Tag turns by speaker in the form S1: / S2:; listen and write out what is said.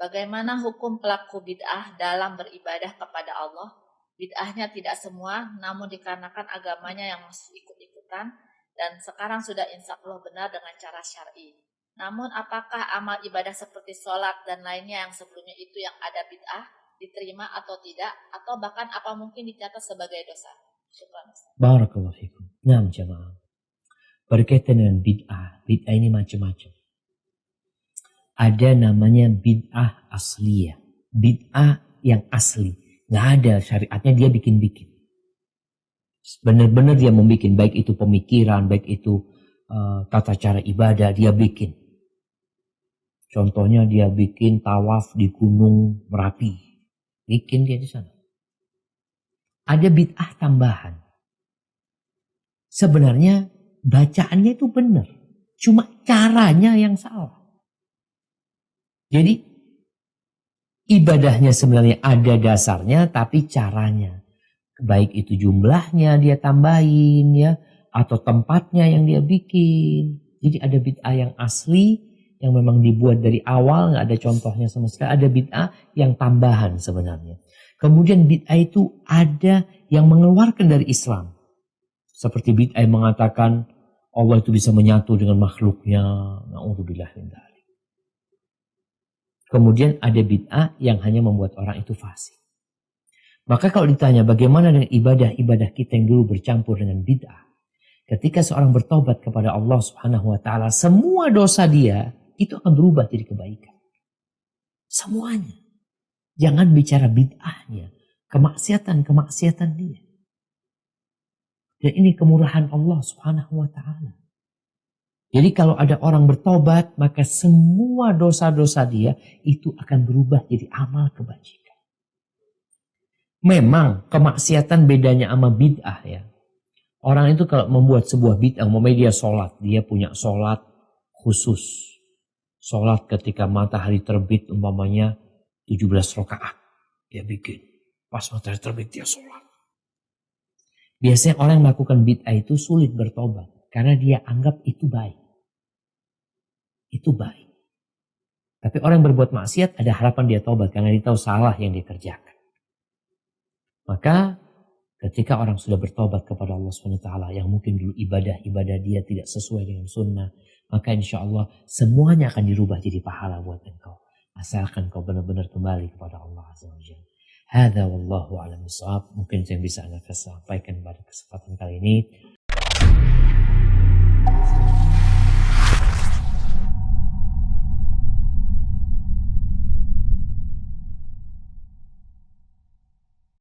S1: Bagaimana hukum pelaku bid'ah dalam beribadah kepada Allah? Bid'ahnya tidak semua, namun dikarenakan agamanya yang masih ikut-ikutan, dan sekarang sudah insya Allah benar dengan cara syar'i. Namun apakah amal ibadah seperti sholat dan lainnya yang sebelumnya itu yang ada bid'ah, diterima atau tidak, atau bahkan apa mungkin dicatat sebagai dosa? Syukran.
S2: Barakallahu fikum. Nah, jamaah. Berkaitan dengan bid'ah ini macam-macam. Ada namanya bid'ah asliyah. Bid'ah yang asli. Nggak ada syariatnya, dia bikin-bikin. Benar-benar dia membuat, baik itu pemikiran, baik itu tata cara ibadah, dia bikin. Contohnya dia bikin tawaf di Gunung Merapi. Bikin dia di sana. Ada bid'ah tambahan. Sebenarnya bacaannya itu benar. Cuma caranya yang salah. Jadi ibadahnya sebenarnya ada dasarnya, tapi caranya. Baik itu jumlahnya dia tambahin ya, atau tempatnya yang dia bikin. Jadi ada bid'ah yang asli, yang memang dibuat dari awal, nggak ada contohnya sama sekali. Ada bid'ah yang tambahan sebenarnya. Kemudian bid'ah itu ada yang mengeluarkan dari Islam. Seperti bid'ah yang mengatakan Allah itu bisa menyatu dengan makhluknya. Na'udzubillah min dzalik. Kemudian ada bid'ah yang hanya membuat orang itu fasik. Maka kalau ditanya bagaimana dengan ibadah-ibadah kita yang dulu bercampur dengan bid'ah. Ketika seorang bertobat kepada Allah Subhanahu wa taala, semua dosa dia itu akan berubah jadi kebaikan. Semuanya. Jangan bicara bid'ahnya, kemaksiatan dia. Dan ini kemurahan Allah Subhanahu wa taala. Jadi kalau ada orang bertobat, maka semua dosa-dosa dia itu akan berubah jadi amal kebajikan. Memang kemaksiatan bedanya sama bid'ah ya. Orang itu kalau membuat sebuah bid'ah, umpamanya dia sholat, dia punya sholat khusus. Sholat ketika matahari terbit umpamanya 17 rakaat. Dia bikin. Pas matahari terbit dia sholat. Biasanya orang yang melakukan bid'ah itu sulit bertobat. Karena dia anggap itu baik. Itu baik. Tapi orang yang berbuat maksiat ada harapan dia tobat. Karena dia tahu salah yang dia kerjakan. Maka ketika orang sudah bertobat kepada Allah SWT yang mungkin dulu ibadah dia tidak sesuai dengan sunnah, maka insya Allah semuanya akan dirubah jadi pahala buat engkau. Asalkan kau benar-benar kembali kepada Allah Azza wa Jalla. Hadza wallahu a'lam bishawab. Mungkin yang bisa Anda sampaikan pada kesempatan kali ini.